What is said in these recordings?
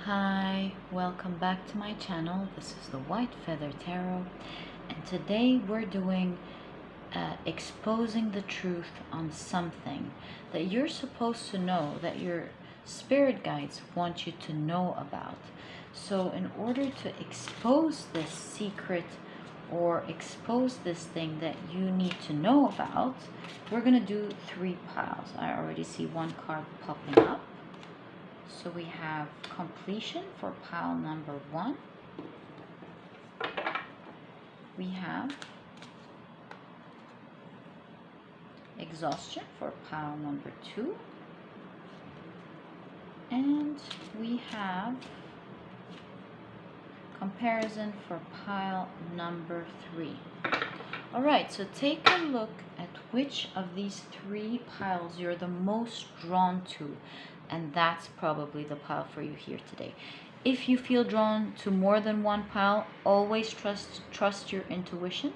Hi, welcome back to my channel. This is the White Feather Tarot, and today we're doing exposing the truth on something that you're supposed to know, that your spirit guides want you to know about. So in order to expose this secret or expose this thing that you need to know about, we're going to do 3 piles. I already see one card popping up. So we have completion for pile number 1. We have exhaustion for pile number 2. And we have comparison for pile number 3. Alright, so take a look at which of these 3 piles you're the most drawn to, and that's probably the pile for you here today. If you feel drawn to more than one pile, always trust your intuition.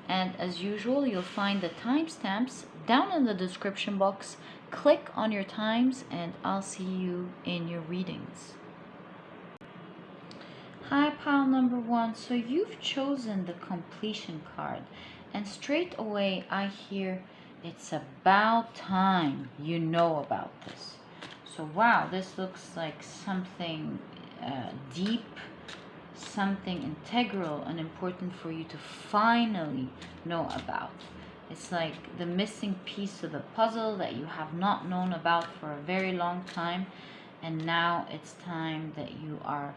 And as usual, you'll find the timestamps down in the description box. Click on your times and I'll see you in your readings. Hi, pile number 1. So you've chosen the completion card, and straight away I hear it's about time you know about this. So wow, this looks like something deep, something integral and important for you to finally know about. It's like the missing piece of the puzzle that you have not known about for a very long time, and now it's time that you are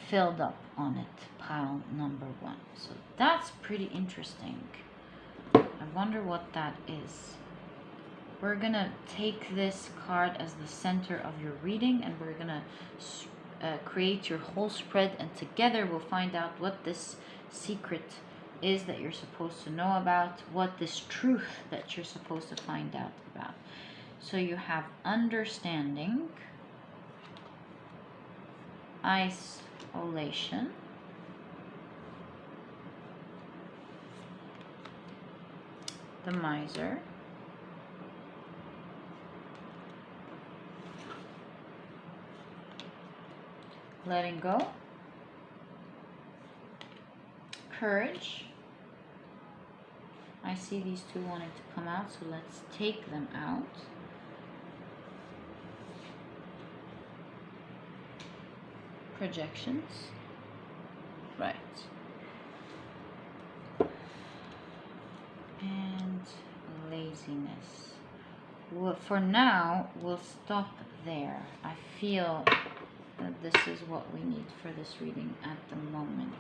filled up on it. Pile number 1. So that's pretty interesting. I wonder what that is. We're gonna take this card as the center of your reading, and we're gonna create your whole spread, and together we'll find out what this secret is that you're supposed to know about, what this truth that you're supposed to find out about. So you have understanding, isolation, the miser, letting go, courage. I see these 2 wanting to come out, so let's take them out. Projections. Right. And laziness. Well, for now, we'll stop there. I feel that this is what we need for this reading at the moment.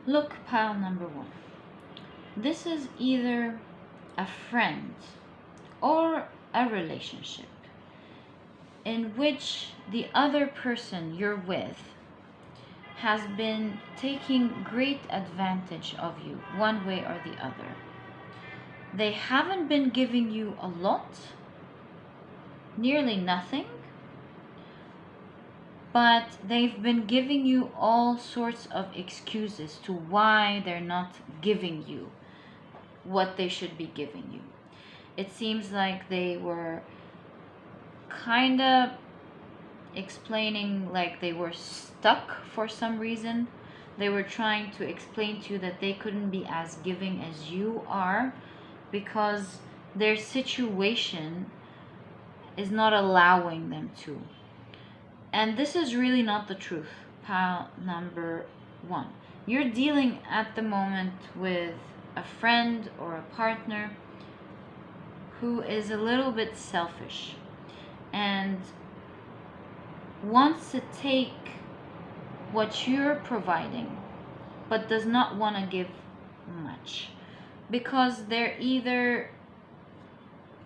Look, pile number 1. This is either a friend or a relationship in which the other person you're with has been taking great advantage of you one way or the other. They haven't been giving you a lot, nearly nothing, but they've been giving you all sorts of excuses to why they're not giving you what they should be giving you. It seems like they were kind of explaining like they were stuck for some reason. They were trying to explain to you that they couldn't be as giving as you are because their situation is not allowing them to. And this is really not the truth, pile number 1. You're dealing at the moment with a friend or a partner who is a little bit selfish and wants to take what you're providing but does not want to give much because they're either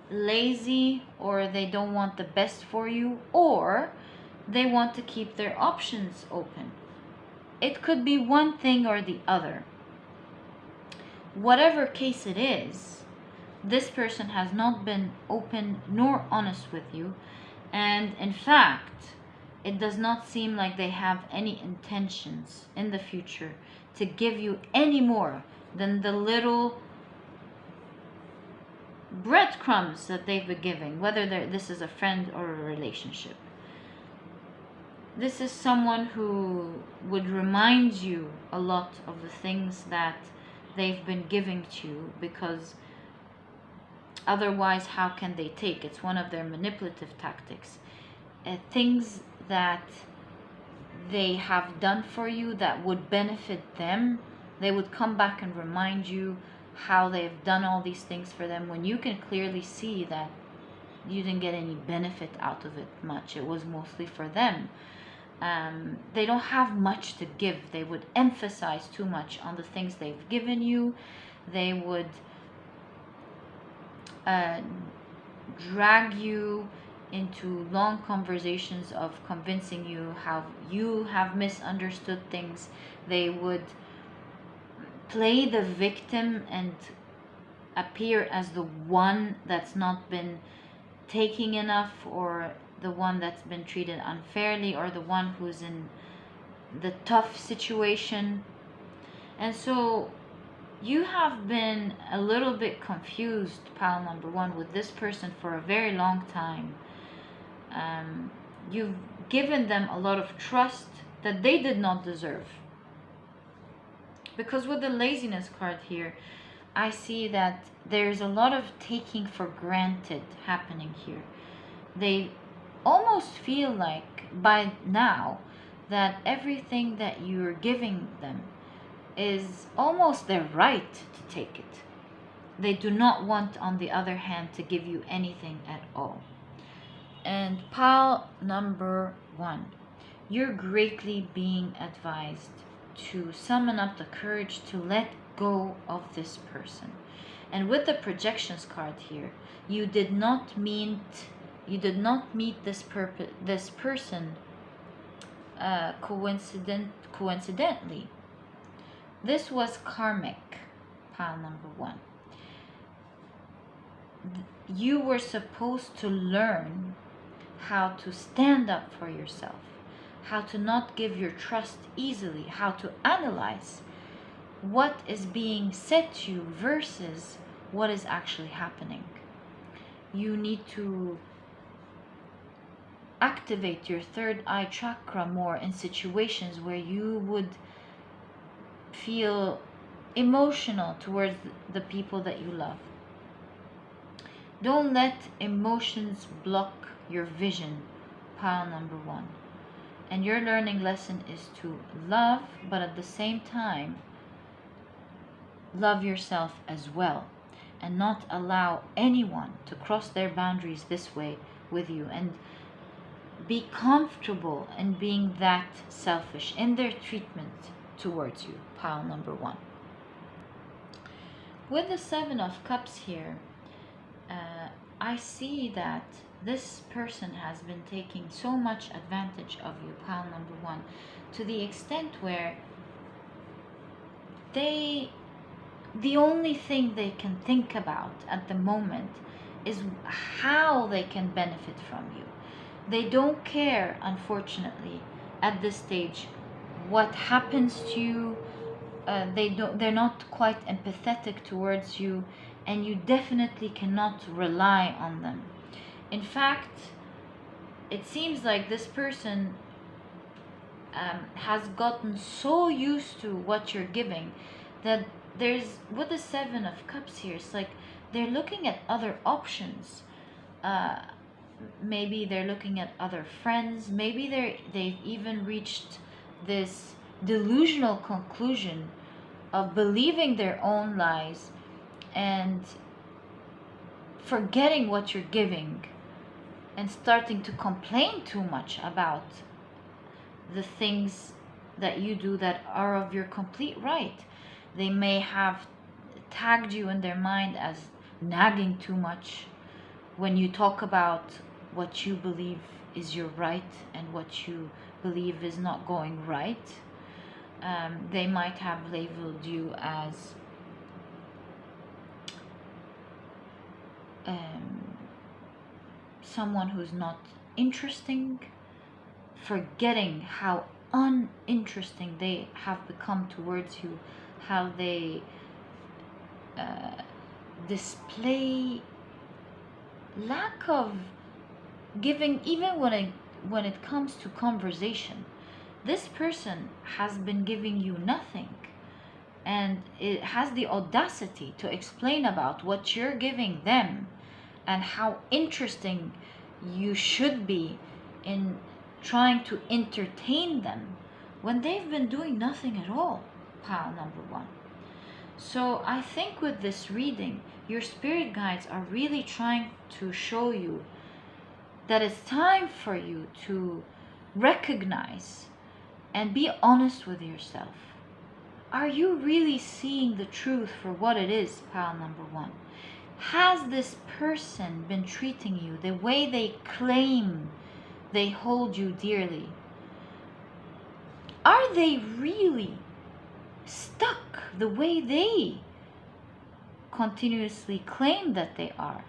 lazy or they don't want the best for you, or they want to keep their options open. It could be one thing or the other. Whatever case it is, this person has not been open nor honest with you, and in fact, it does not seem like they have any intentions in the future to give you any more than the little breadcrumbs that they've been giving, whether this is a friend or a relationship. This is someone who would remind you a lot of the things that they've been giving to you, because otherwise how can they take? It's one of their manipulative tactics. Things that they have done for you that would benefit them, they would come back and remind you how they've done all these things for them, when you can clearly see that you didn't get any benefit out of it much. It was mostly for them. They don't have much to give. They would emphasize too much on the things they've given you. They would drag you into long conversations of convincing you how you have misunderstood things. They would play the victim and appear as the one that's not been taking enough, or the one that's been treated unfairly, or the one who's in the tough situation. And so you have been a little bit confused, pile number one, with this person for a very long time. You've given them a lot of trust that they did not deserve. Because with the laziness card here, I see that there's a lot of taking for granted happening here. They almost feel like by now that everything that you're giving them is almost their right to take it. They do not want, on the other hand, to give you anything at all. And pile number one, you're greatly being advised to summon up the courage to let go of this person. And with the projections card here, you did not meet this person coincidentally. This was karmic, pile number one. You were supposed to learn how to stand up for yourself, how to not give your trust easily, how to analyze what is being said to you versus what is actually happening. You need to activate your third eye chakra more in situations where you would feel emotional towards the people that you love. Don't let emotions block your vision, pile number one. And your learning lesson is to love, but at the same time, love yourself as well, and not allow anyone to cross their boundaries this way with you, and be comfortable in being that selfish in their treatment towards you, pile number one. With the Seven of Cups here, I see that this person has been taking so much advantage of you, pile number one, to the extent where the only thing they can think about at the moment is how they can benefit from you. They don't care, unfortunately, at this stage what happens to you. They're not quite empathetic towards you, and you definitely cannot rely on them. In fact, it seems like this person has gotten so used to what you're giving that with the Seven of Cups here, it's like they're looking at other options. Maybe they're looking at other friends. Maybe they've even reached this delusional conclusion of believing their own lies and forgetting what you're giving, and starting to complain too much about the things that you do that are of your complete right. They may have tagged you in their mind as nagging too much when you talk about what you believe is your right and what you believe is not going right. They might have labeled you as someone who's not interesting, forgetting how uninteresting they have become towards you, how they display lack of giving, even when it comes to conversation. This person has been giving you nothing, and it has the audacity to explain about what you're giving them and how interesting you should be in trying to entertain them when they've been doing nothing at all, pile number one. So I think with this reading, your spirit guides are really trying to show you that it's time for you to recognize and be honest with yourself. Are you really seeing the truth for what it is, pile number one? Has this person been treating you the way they claim they hold you dearly? Are they really stuck the way they continuously claim that they are?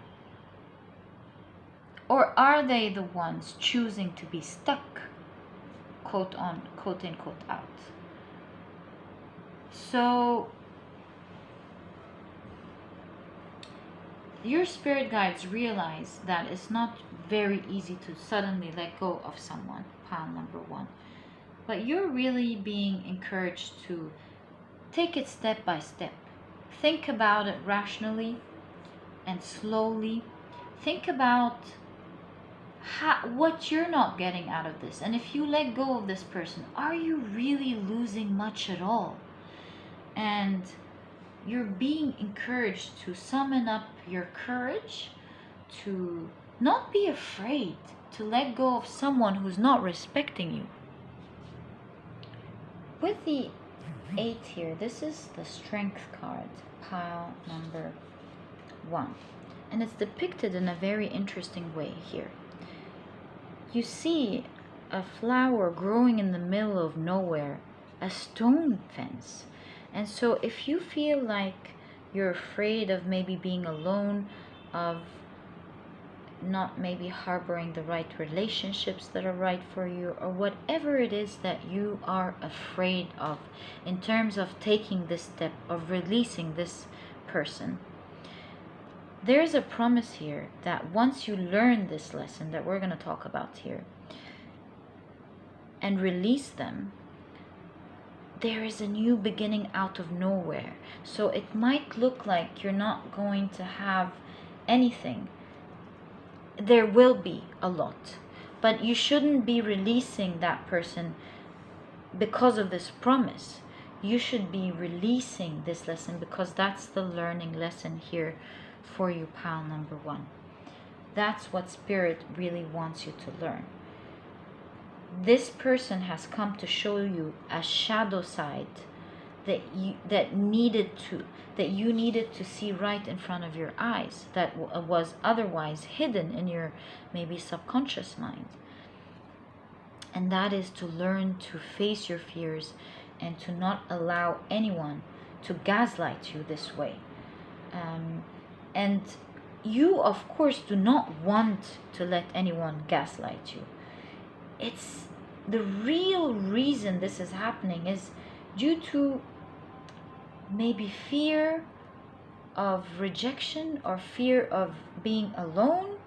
Or are they the ones choosing to be stuck, quote unquote out? So your spirit guides realize that it's not very easy to suddenly let go of someone, pile number one. But you're really being encouraged to take it step by step. Think about it rationally and slowly. Think about what you're not getting out of this. And if you let go of this person, are you really losing much at all? And you're being encouraged to summon up your courage, to not be afraid to let go of someone who's not respecting you. With the 8 here, this is the Strength card, pile number 1. And it's depicted in a very interesting way here. You see a flower growing in the middle of nowhere, a stone fence. And so if you feel like you're afraid of maybe being alone, of not maybe harboring the right relationships that are right for you, or whatever it is that you are afraid of in terms of taking this step of releasing this person, there's a promise here that once you learn this lesson that we're going to talk about here and release them, there is a new beginning out of nowhere. So it might look like you're not going to have anything. There will be a lot, but you shouldn't be releasing that person because of this promise. You should be releasing this lesson because that's the learning lesson here for you, pile number 1. That's what Spirit really wants you to learn. This person has come to show you a shadow side that you needed to see right in front of your eyes, that was otherwise hidden in your maybe subconscious mind. And that is to learn to face your fears and to not allow anyone to gaslight you this way. And you, of course, do not want to let anyone gaslight you. It's the real reason this is happening is due to maybe fear of rejection or fear of being alone.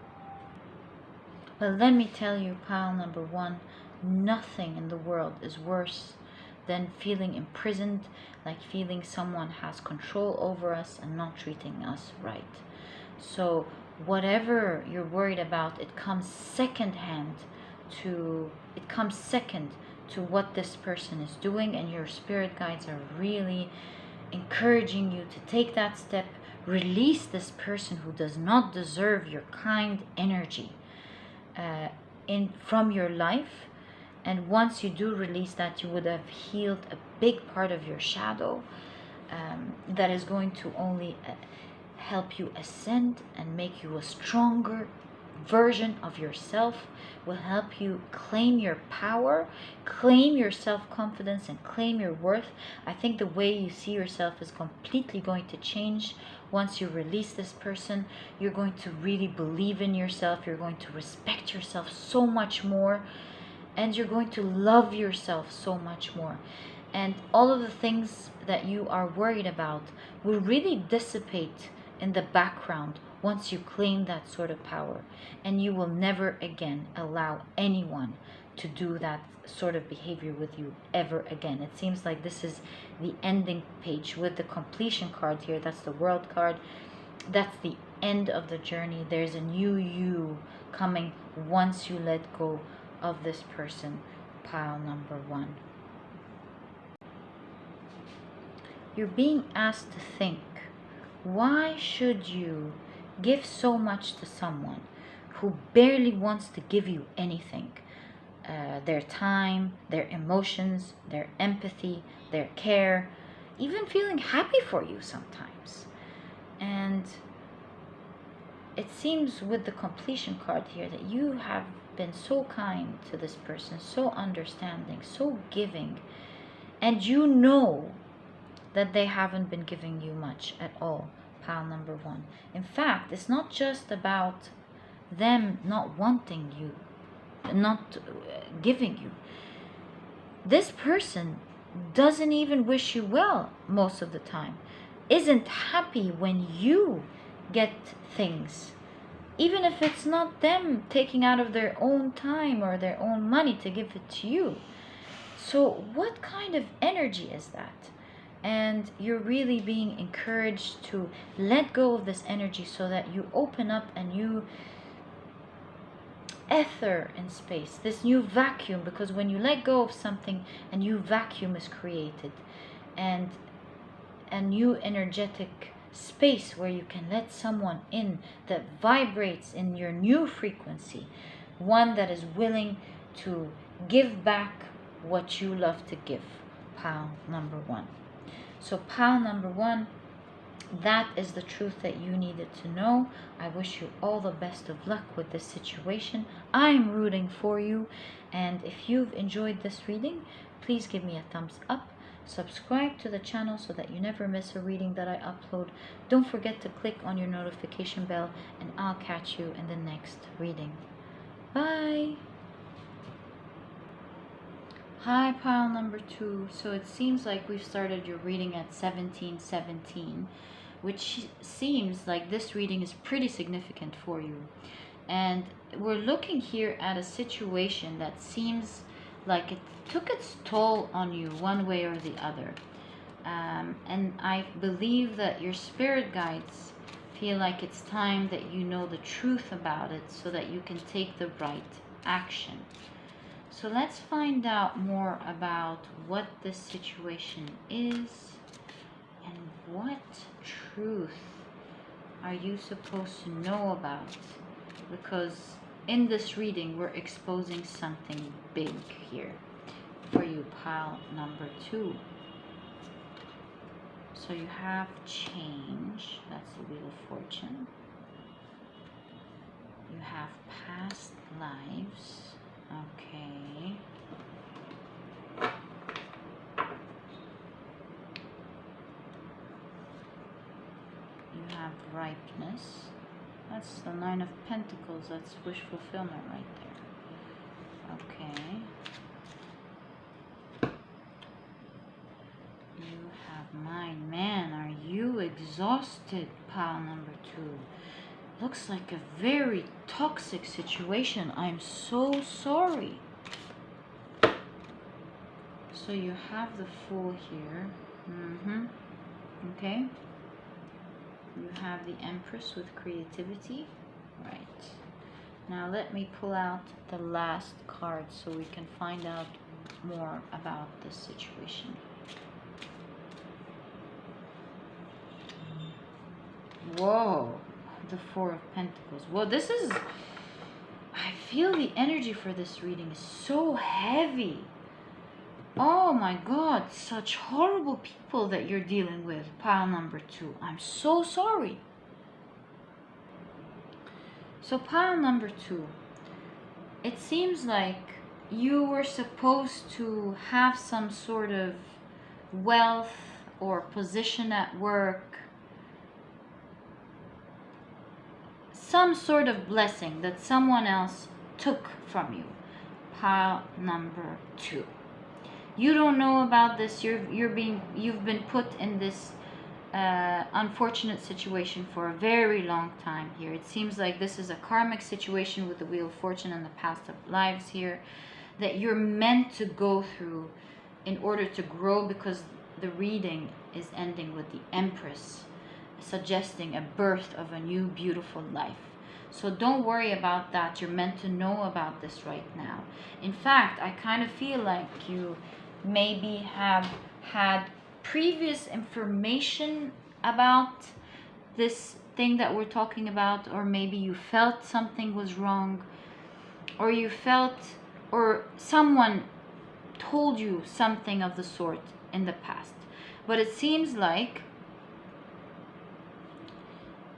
Well, let me tell you, pile number 1, nothing in the world is worse than feeling imprisoned, like feeling someone has control over us and not treating us right. So whatever you're worried about, it comes second to what this person is doing, and your spirit guides are really encouraging you to take that step. Release this person who does not deserve your kind energy from your life. And once you do release that, you would have healed a big part of your shadow that is going to only help you ascend and make you a stronger version of yourself, will help you claim your power, claim your self-confidence, and claim your worth. I think the way you see yourself is completely going to change once you release this person. You're going to really believe in yourself. You're going to respect yourself so much more, and you're going to love yourself so much more. And all of the things that you are worried about will really dissipate in the background once you claim that sort of power. And you will never again allow anyone to do that sort of behavior with you ever again. It seems like this is the ending page with the completion card here. That's the world card. That's the end of the journey. There's a new you coming once you let go of this person, pile number 1. You're being asked to think, why should you give so much to someone who barely wants to give you anything? Their time, their emotions, their empathy, their care, even feeling happy for you sometimes. And it seems with the completion card here that you have been so kind to this person, so understanding, so giving, and you know that they haven't been giving you much at all, pile number 1. In fact, it's not just about them not wanting you, not giving you. This person doesn't even wish you well most of the time, isn't happy when you get things, even if it's not them taking out of their own time or their own money to give it to you. So what kind of energy is that? And you're really being encouraged to let go of this energy so that you open up and you ether in space, this new vacuum, because when you let go of something, a new vacuum is created, and a new energetic space where you can let someone in that vibrates in your new frequency, one that is willing to give back what you love to give, pile number 1. So pile number 1, that is the truth that you needed to know. I wish you all the best of luck with this situation. I'm rooting for you. And if you've enjoyed this reading, please give me a thumbs up. Subscribe to the channel so that you never miss a reading that I upload. Don't forget to click on your notification bell, and I'll catch you in the next reading. Bye! Hi, pile number 2. So it seems like we've started your reading at 1717, which seems like this reading is pretty significant for you. And we're looking here at a situation that seems like it took its toll on you one way or the other. And I believe that your spirit guides feel like it's time that you know the truth about it so that you can take the right action. So let's find out more about what this situation is and what truth are you supposed to know about, because in this reading we're exposing something big here for you, pile number 2. So you have change, that's the Wheel of Fortune. You have past lives. Okay. You have ripeness. That's the 9 of Pentacles. That's wish fulfillment right there. Okay. You have mind. Man, are you exhausted, pile number 2? Looks like a very toxic situation. I'm so sorry. So you have the Fool here. Okay. You have the Empress with creativity. Right. Now let me pull out the last card so we can find out more about this situation. Whoa. The 4 of Pentacles. Well, this is, I feel the energy for this reading is so heavy. Oh my God, such horrible people that you're dealing with, pile number 2. I'm so sorry. So pile number 2, it seems like you were supposed to have some sort of wealth or position at work, some sort of blessing that someone else took from you, pile number 2. You don't know about this. You've been put in this unfortunate situation for a very long time here. It seems like this is a karmic situation with the Wheel of Fortune and the past of lives here that you're meant to go through in order to grow, because the reading is ending with the Empress, suggesting a birth of a new beautiful life. So don't worry about that. You're meant to know about this right now. In fact, I kind of feel like you maybe have had previous information about this thing that we're talking about, or maybe you felt something was wrong, or you felt, or someone told you something of the sort in the past. But it seems like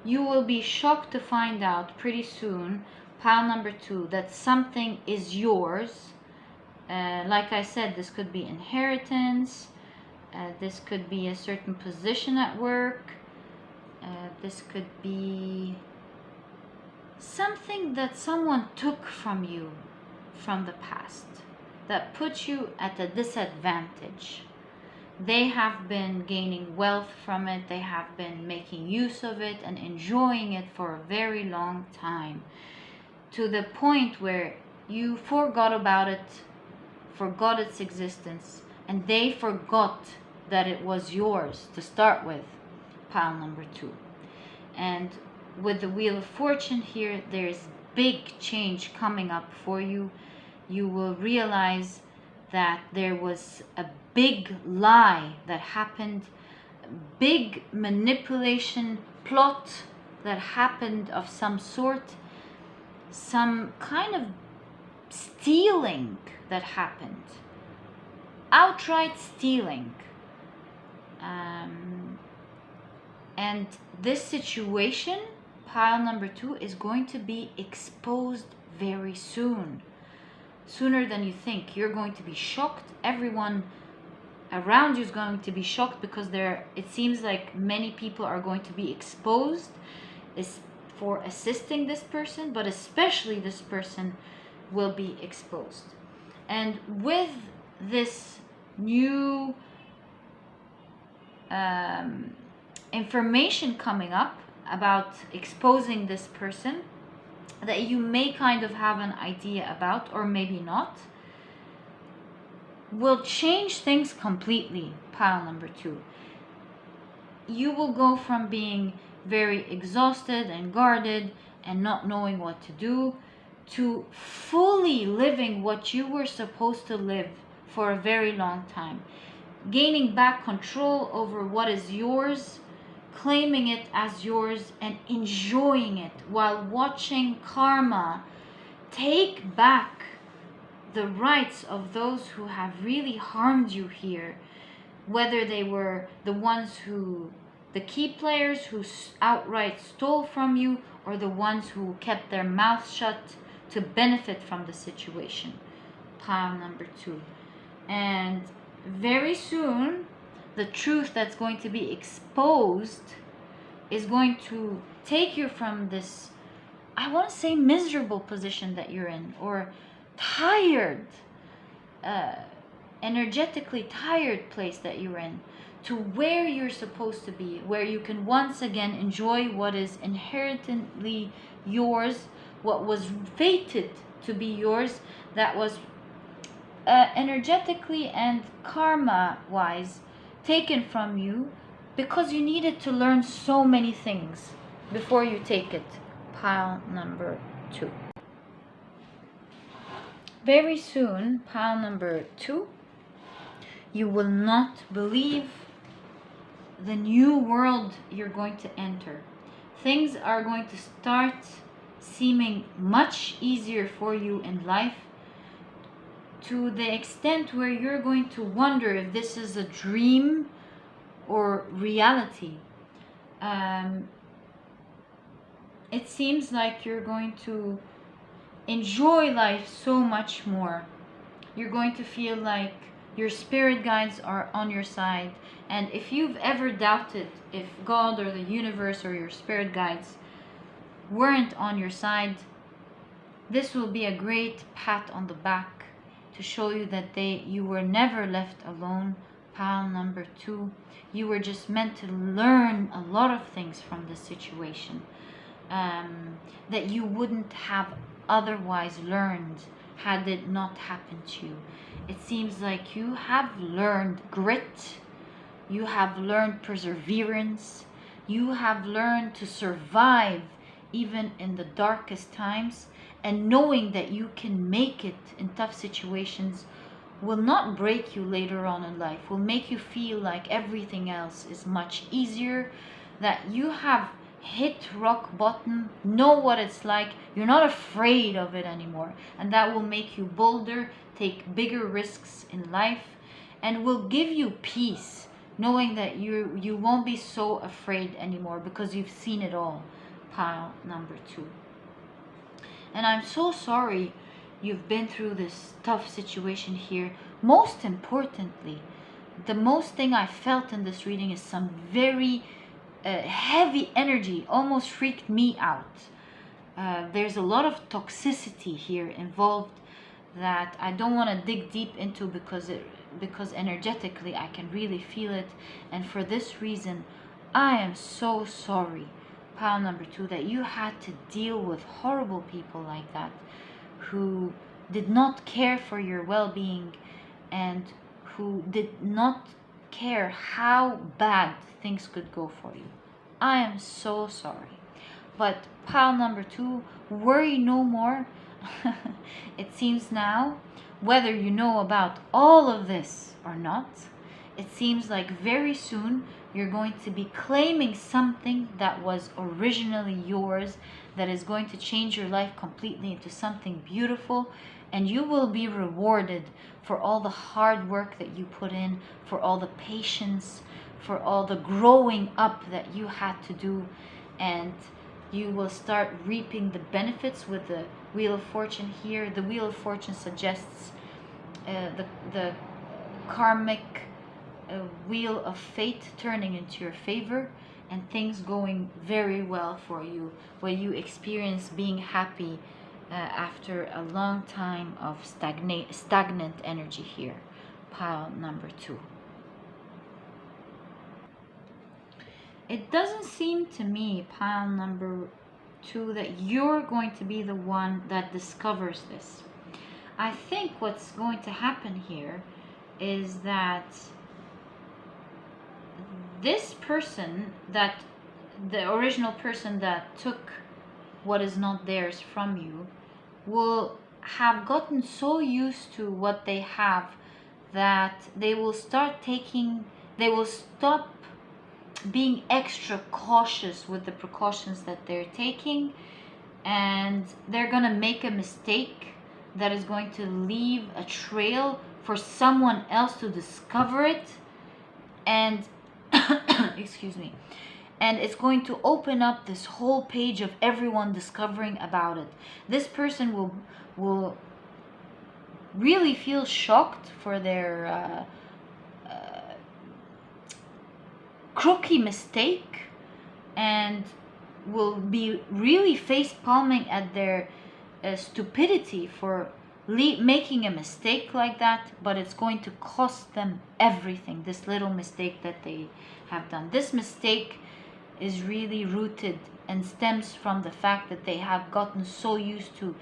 you will be shocked to find out pretty soon, pile number 2, that something is yours. Like I said, this could be inheritance. This could be a certain position at work. This could be something that someone took from you from the past, that put you at a disadvantage. They have been gaining wealth from it. They have been making use of it and enjoying it for a very long time, to the point where you forgot about it, forgot its existence, and they forgot that it was yours to start with, pile number 2. And with the Wheel of Fortune here, there's big change coming up for you. You will realize that there was a big lie that happened, big manipulation plot that happened of some sort, some kind of stealing that happened, outright stealing. And this situation, pile number 2, is going to be exposed very soon. Sooner than you think. You're going to be shocked. Everyone around you is going to be shocked, because it seems like many people are going to be exposed for assisting this person, but especially this person will be exposed. And with this new information coming up about exposing this person, that you may kind of have an idea about, or maybe not, will change things completely, pile number 2. You will go from being very exhausted and guarded and not knowing what to do, to fully living what you were supposed to live for a very long time, gaining back control over what is yours, claiming it as yours, and enjoying it while watching karma take back the rights of those who have really harmed you here, whether they were the key players who outright stole from you, or the ones who kept their mouths shut to benefit from the situation, pile number 2. And very soon, the truth that's going to be exposed is going to take you from this, I want to say, miserable position that you're in, or tired, energetically tired place that you're in, to where you're supposed to be, where you can once again enjoy what is inherently yours, what was fated to be yours, that was energetically and karma wise taken from you, because you needed to learn so many things before you take it, pile number 2. Very soon, pile number 2, you will not believe the new world you're going to enter. Things are going to start seeming much easier for you in life, to the extent where you're going to wonder if this is a dream or reality. It seems like you're going to enjoy life so much more. You're going to feel like your spirit guides are on your side. And if you've ever doubted if God or the universe or your spirit guides weren't on your side, this will be a great pat on the back to show you that you were never left alone, Pile number 2, you were just meant to learn a lot of things from this situation that you wouldn't have otherwise learned had it not happened to you. It seems like you have learned grit, you have learned perseverance, you have learned to survive even in the darkest times, and knowing that you can make it in tough situations will not break you later on in life, will make you feel like everything else is much easier, that you have hit rock bottom, know what it's like, you're not afraid of it anymore, and that will make you bolder, take bigger risks in life, and will give you peace, knowing that you won't be so afraid anymore because you've seen it all. Pile number 2. And I'm so sorry you've been through this tough situation here. Most importantly, the most thing I felt in this reading is some very heavy energy, almost freaked me out. There's a lot of toxicity here involved that I don't want to dig deep into because energetically I can really feel it, and for this reason I am so sorry, pile number 2, that you had to deal with horrible people like that who did not care for your well-being and who did not care how bad things could go for you. I am so sorry. But pile number 2, worry no more. It seems now, whether you know about all of this or not, it seems like very soon you're going to be claiming something that was originally yours, that is going to change your life completely into something beautiful, and you will be rewarded for all the hard work that you put in, for all the patience, for all the growing up that you had to do, and you will start reaping the benefits with the Wheel of Fortune here. The Wheel of Fortune suggests the karmic wheel of fate turning into your favor and things going very well for you, where you experience being happy after a long time of stagnant energy here. Pile number 2. It doesn't seem to me, pile number 2, that you're going to be the one that discovers this. I think what's going to happen here is that this person, that the original person that took what is not theirs from you, will have gotten so used to what they have that they will stop being extra cautious with the precautions that they're taking, and they're gonna make a mistake that is going to leave a trail for someone else to discover it, and excuse me, and it's going to open up this whole page of everyone discovering about it. This person will really feel shocked for their crooky mistake, and will be really face palming at their stupidity for making a mistake like that, but it's going to cost them everything, this little mistake that they have done. This mistake is really rooted and stems from the fact that they have gotten so used to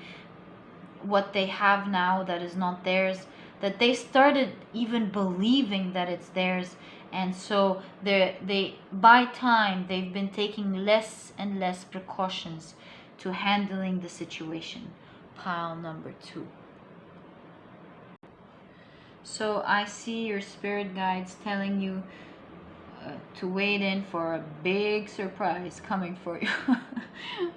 what they have now that is not theirs, that they started even believing that it's theirs, and so by time they've been taking less and less precautions to handling the situation. Pile number 2. So I see your spirit guides telling you to wait in for a big surprise coming for you.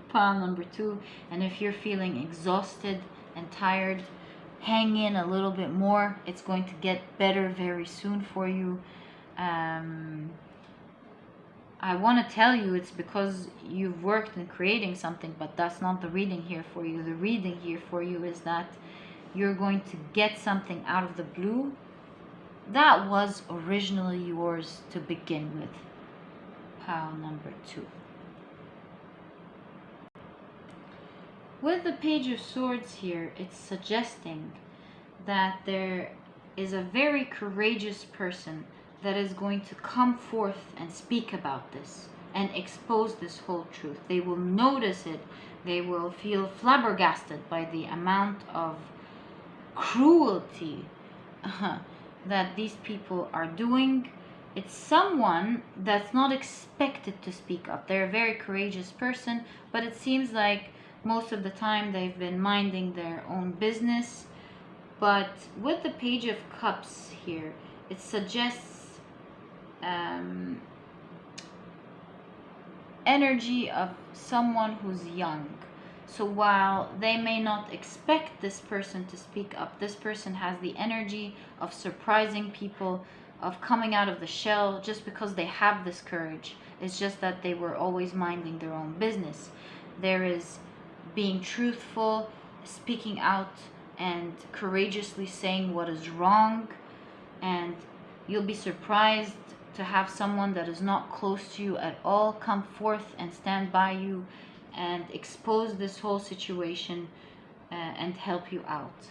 Pile number 2. And if you're feeling exhausted and tired, hang in a little bit more. It's going to get better very soon for you. I want to tell you it's because you've worked in creating something, but that's not the reading here for you. The reading here for you is that you're going to get something out of the blue that was originally yours to begin with. Pile number 2. With the Page of Swords here, it's suggesting that there is a very courageous person that is going to come forth and speak about this and expose this whole truth. They will notice it. They will feel flabbergasted by the amount of cruelty that these people are doing. It's someone that's not expected to speak up. They're a very courageous person, but it seems like most of the time they've been minding their own business. But with the Page of Cups here, it suggests energy of someone who's young. So while they may not expect this person to speak up, this person has the energy of surprising people, of coming out of the shell just because they have this courage. It's just that they were always minding their own business. There is being truthful, speaking out, and courageously saying what is wrong. And you'll be surprised to have someone that is not close to you at all come forth and stand by you and expose this whole situation and help you out.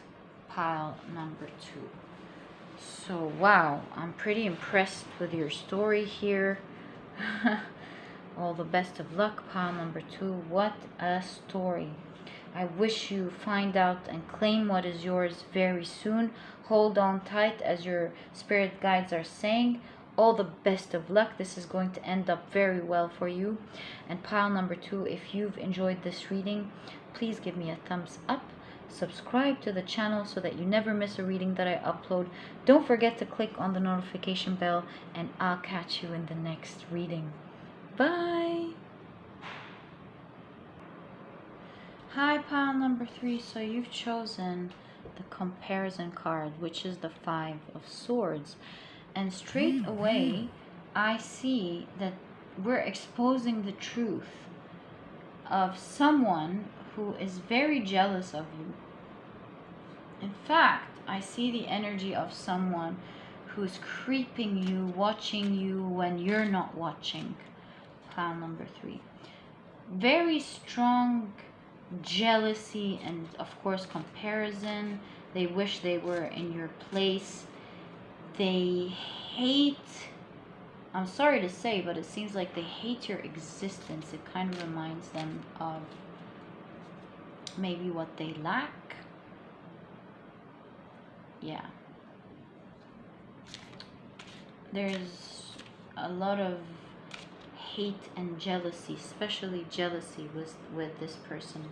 Pile number 2. So wow, I'm pretty impressed with your story here. All the best of luck, pile number 2. What a story. I wish you find out and claim what is yours very soon. Hold on tight, as your spirit guides are saying. All the best of luck. This is going to end up very well for you. And pile number 2, if you've enjoyed this reading, please give me a thumbs up. Subscribe to the channel so that you never miss a reading that I upload. Don't forget to click on the notification bell, and I'll catch you in the next reading. Bye. Hi, pile number 3. So you've chosen the comparison card, which is the 5 of Swords. And straight away, I see that we're exposing the truth of someone who is very jealous of you. In fact, I see the energy of someone who's creeping you, watching you when you're not watching. Pile number 3. Very strong jealousy and, of course, comparison. They wish they were in your place. They hate, I'm sorry to say, but it seems like they hate your existence. It kind of reminds them of maybe what they lack. Yeah. There's a lot of hate and jealousy, especially jealousy with this person.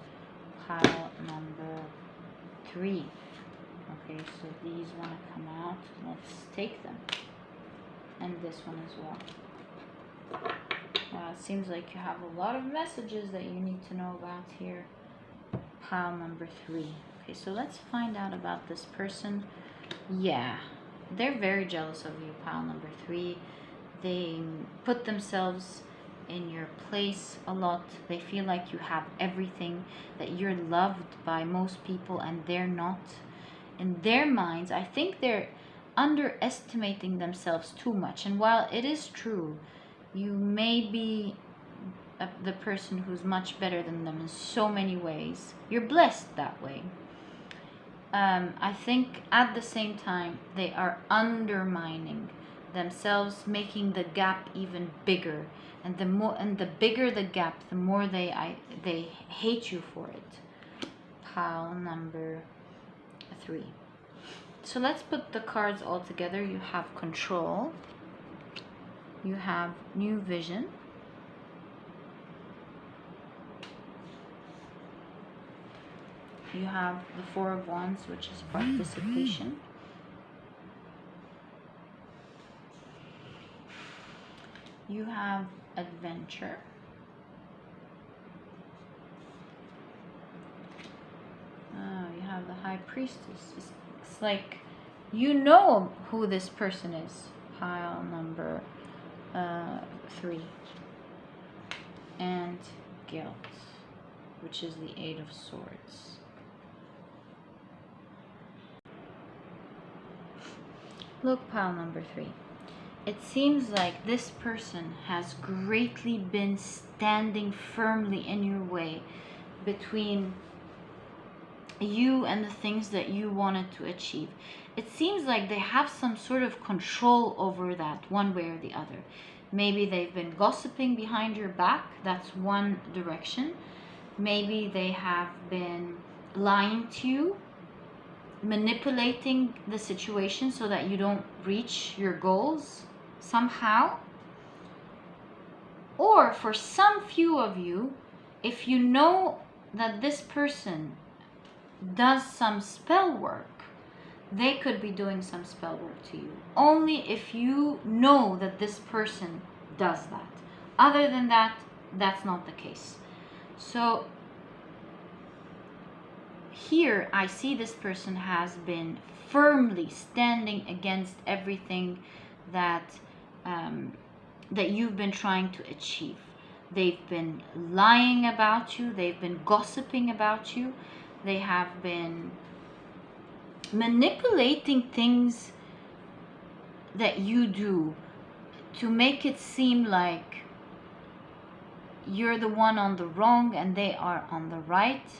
Pile number 3. Okay, so these want to come out. Let's take them. And this one as well. It seems like you have a lot of messages that you need to know about here. Pile number 3. Okay, so let's find out about this person. Yeah, they're very jealous of you, pile number 3. They put themselves in your place a lot. They feel like you have everything, that you're loved by most people and they're not. In their minds, I think they're underestimating themselves too much. And while it is true, you may be the person who's much better than them in so many ways. You're blessed that way. I think at the same time, they are undermining themselves, making the gap even bigger. And the bigger the gap, the more they hate you for it. Pile number 3. So let's put the cards all together. You have control. You have new vision. You have the 4 of Wands, which is participation. You have adventure. You have the High Priestess. It's like you know who this person is. Pile number 3. And guilt, which is the 8 of Swords. Look, pile number 3. It seems like this person has greatly been standing firmly in your way between you and the things that you wanted to achieve. It seems like they have some sort of control over that one way or the other. Maybe they've been gossiping behind your back. That's one direction. Maybe they have been lying to you, manipulating the situation so that you don't reach your goals somehow. Or for some few of you, if you know that this person does some spell work, they could be doing some spell work to you. Only if you know that this person does that. Other than that, that's not the case. So here I see this person has been firmly standing against everything that that you've been trying to achieve. They've been lying about you. They've been gossiping about you. They have been manipulating things that you do to make it seem like you're the one on the wrong and they are on the right.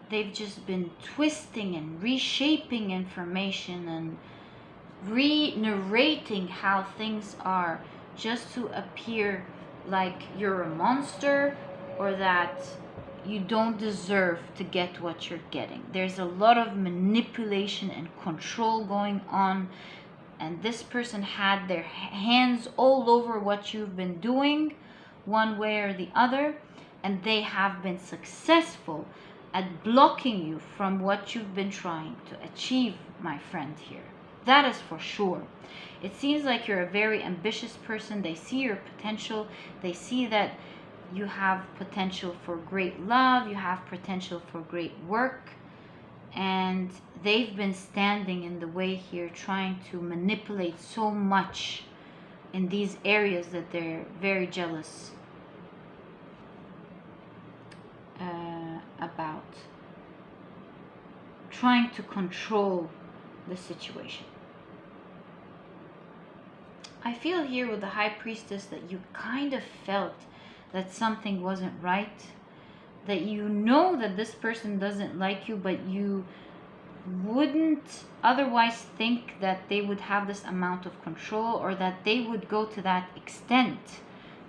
They've just been twisting and reshaping information and re-narrating how things are just to appear like you're a monster or that you don't deserve to get what you're getting. There's a lot of manipulation and control going on, and this person had their hands all over what you've been doing one way or the other, and they have been successful at blocking you from what you've been trying to achieve, my friend here. That is for sure. It seems like you're a very ambitious person. They see your potential. They see that you have potential for great love. You have potential for great work. And they've been standing in the way here, trying to manipulate so much in these areas that they're very jealous about. Trying to control the situation. I feel here with the High Priestess that you kind of felt that something wasn't right, that you know that this person doesn't like you, but you wouldn't otherwise think that they would have this amount of control or that they would go to that extent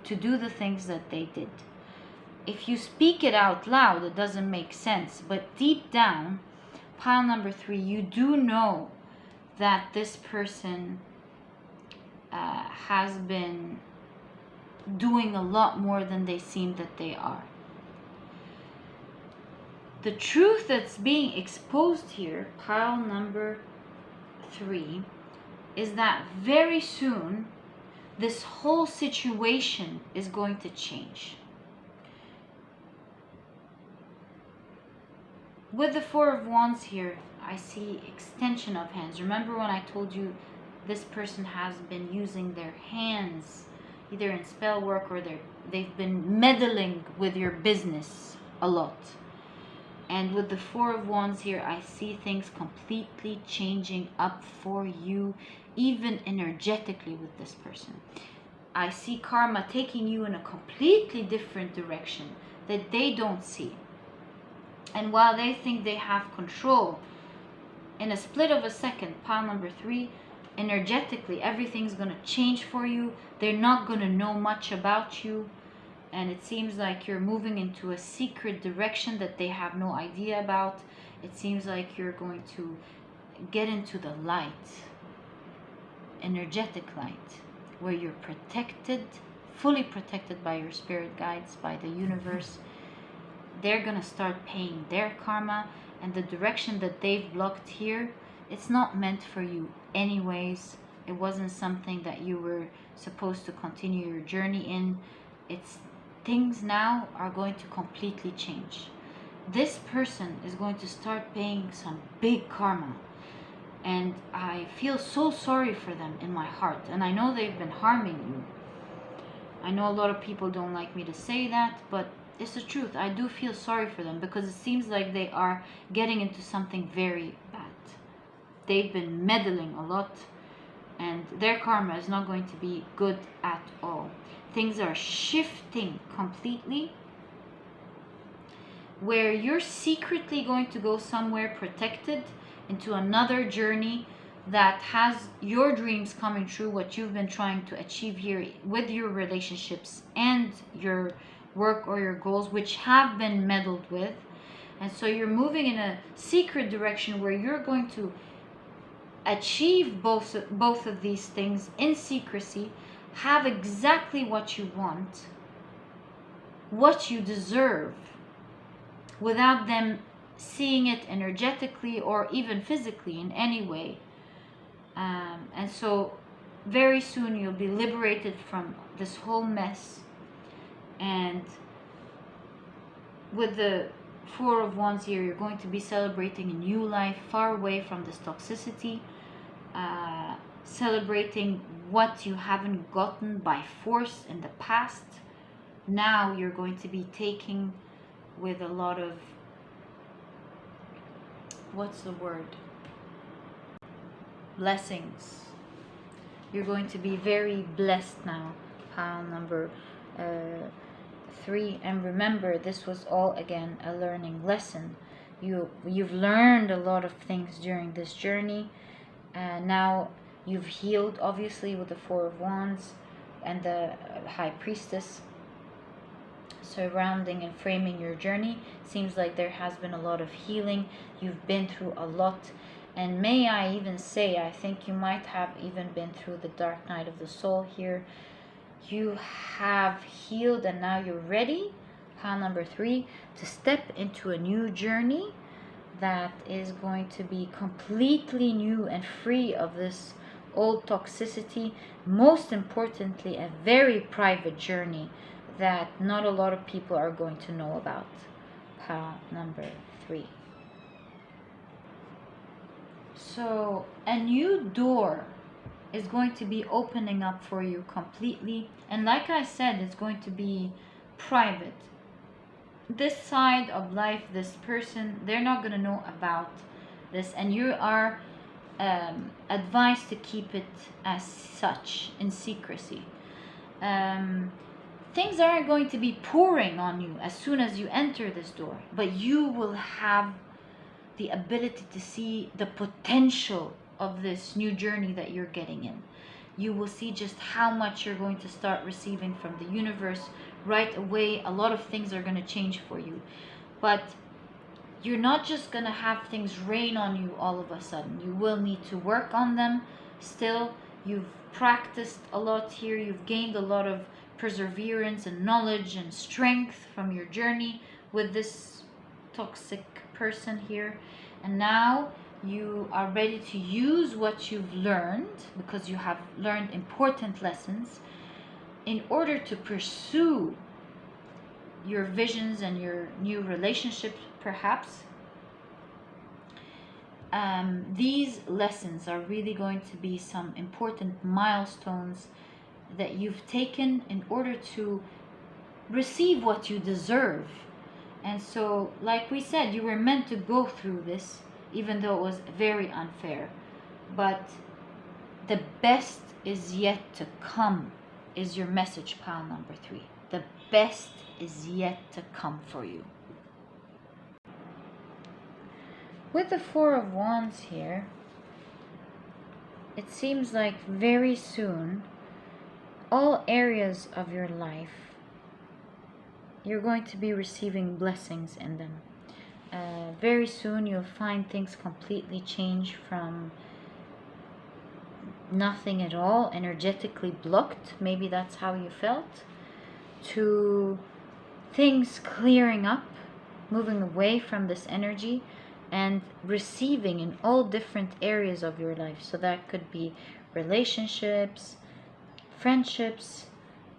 to do the things that they did. If you speak it out loud, it doesn't make sense, but deep down, pile number 3, you do know that this person has been doing a lot more than they seem that they are. The truth that's being exposed here, pile number 3, is that very soon this whole situation is going to change. With the 4 of Wands here, I see extension of hands. Remember when I told you this person has been using their hands either in spell work or they've been meddling with your business a lot. And with the 4 of Wands here, I see things completely changing up for you, even energetically with this person. I see karma taking you in a completely different direction that they don't see. And while they think they have control, in a split of a second, pile number 3, energetically, everything's going to change for you. They're not going to know much about you. And it seems like you're moving into a secret direction that they have no idea about. It seems like you're going to get into the light, energetic light, where you're protected, fully protected by your spirit guides, by the universe. They're going to start paying their karma, and the direction that they've blocked here, it's not meant for you anyways. It wasn't something that you were supposed to continue your journey in. Things now are going to completely change. This person is going to start paying some big karma, and I feel so sorry for them in my heart. And I know they've been harming you. I know a lot of people don't like me to say that, but it's the truth. I do feel sorry for them because it seems like they are getting into something very bad. They've been meddling a lot, and their karma is not going to be good at all. Things are shifting completely. where you're secretly going to go somewhere protected into another journey that has your dreams coming true, what you've been trying to achieve here with your relationships and your work or your goals, which have been meddled with. And so you're moving in a secret direction where you're going to achieve both of these things in secrecy, have exactly what you want, what you deserve, without them seeing it energetically or even physically in any way. And so very soon you'll be liberated from this whole mess. And with the Four of Wands here, you're going to be celebrating a new life far away from this toxicity, celebrating what you haven't gotten by force in the past. Now you're going to be taking with a lot of, what's the word? Blessings. You're going to be very blessed now. Pile number 3. And remember, this was all again a learning lesson. You've learned a lot of things during this journey. Now you've healed, obviously, with the Four of Wands and the High Priestess surrounding and framing your journey. Seems like there has been a lot of healing. You've been through a lot. And may I even say, I think you might have even been through the dark night of the soul here. You have healed, and now you're ready, pile number 3, to step into a new journey that is going to be completely new and free of this old toxicity. Most importantly, a very private journey that not a lot of people are going to know about. Pile number 3. So a new door is going to be opening up for you completely. And like I said, it's going to be private. This side of life, this person, they're not going to know about this. And you are advised to keep it as such, in secrecy. Things aren't going to be pouring on you as soon as you enter this door. But you will have the ability to see the potential of this new journey that you're getting in. You will see just how much you're going to start receiving from the universe right away. A lot of things are going to change for you. But you're not just going to have things rain on you all of a sudden. You will need to work on them still. You've practiced a lot here. You've gained a lot of perseverance and knowledge and strength from your journey with this toxic person here. And now you are ready to use what you've learned, because you have learned important lessons, in order to pursue your visions and your new relationships, perhaps. These lessons are really going to be some important milestones that you've taken in order to receive what you deserve. And so, like we said, you were meant to go through this, even though it was very unfair. But the best is yet to come, is your message, pile number 3. The best is yet to come for you. With the Four of Wands here, it seems like very soon, all areas of your life, you're going to be receiving blessings in them. Very soon you'll find things completely change from nothing at all, energetically blocked, maybe that's how you felt, to things clearing up, moving away from this energy and receiving in all different areas of your life. So that could be relationships, friendships,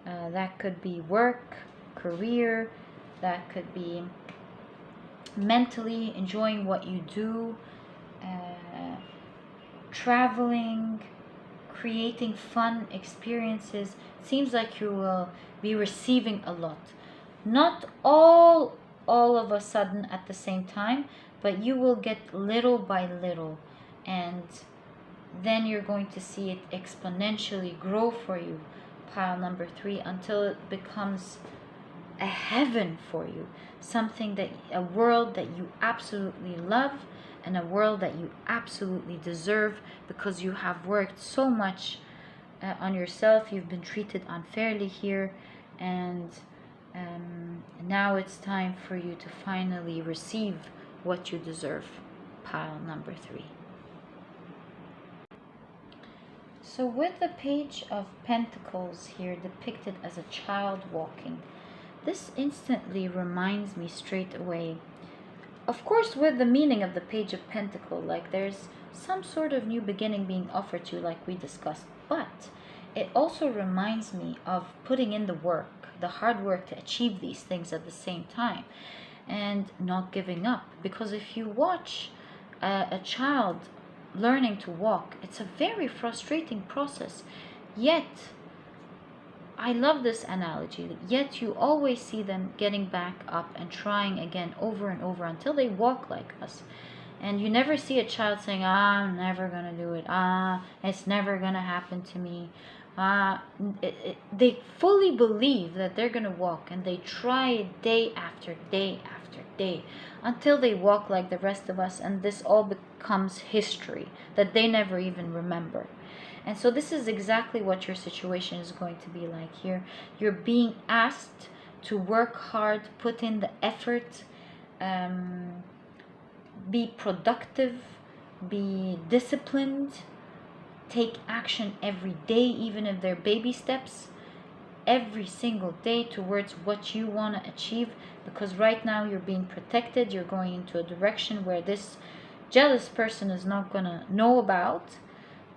that could be work, career, that could be mentally enjoying what you do, traveling, creating fun experiences. It seems like you will be receiving a lot. Not all of a sudden at the same time, but you will get little by little, and then you're going to see it exponentially grow for you, pile number 3, until it becomes a heaven for you, a world that you absolutely love, and a world that you absolutely deserve, because you have worked so much on yourself. You've been treated unfairly here, and now it's time for you to finally receive what you deserve. Pile number 3. So with the Page of Pentacles here depicted as a child walking, this instantly reminds me straight away, of course with the meaning of the Page of Pentacles, like there's some sort of new beginning being offered to you like we discussed, but it also reminds me of putting in the work, the hard work to achieve these things at the same time, and not giving up. Because if you watch a child learning to walk, it's a very frustrating process, yet I love this analogy, yet you always see them getting back up and trying again over and over until they walk like us. And you never see a child saying, I'm never gonna do it, it's never gonna happen to me. They fully believe that they're gonna walk, and they try it day after day after day until they walk like the rest of us, and this all becomes history that they never even remember. And so this is exactly what your situation is going to be like here. You're being asked to work hard, put in the effort, be productive, be disciplined, take action every day, even if they're baby steps, every single day towards what you want to achieve. Because right now you're being protected, you're going into a direction where this jealous person is not going to know about,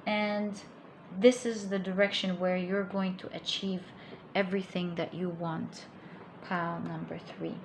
and this is the direction where you're going to achieve everything that you want. Pile number 3.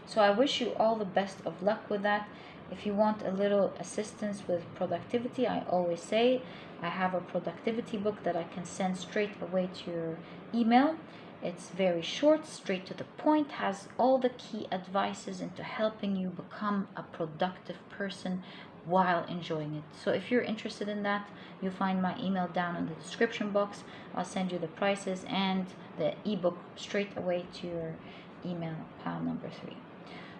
So I wish you all the best of luck with that. If you want a little assistance with productivity, I always say I have a productivity book that I can send straight away to your email. It's very short, straight to the point, has all the key advices into helping you become a productive person while enjoying it. So if you're interested in that, you'll find my email down in the description box. I'll send you the prices and the ebook straight away to your email. Pile number 3.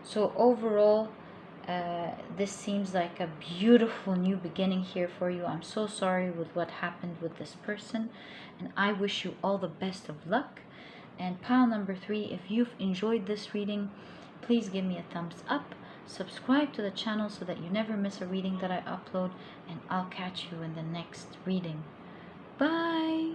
So overall, this seems like a beautiful new beginning here for you. I'm so sorry with what happened with this person, and I wish you all the best of luck. And pile number 3, if you've enjoyed this reading, please give me a thumbs up, subscribe to the channel so that you never miss a reading that I upload, and I'll catch you in the next reading. Bye!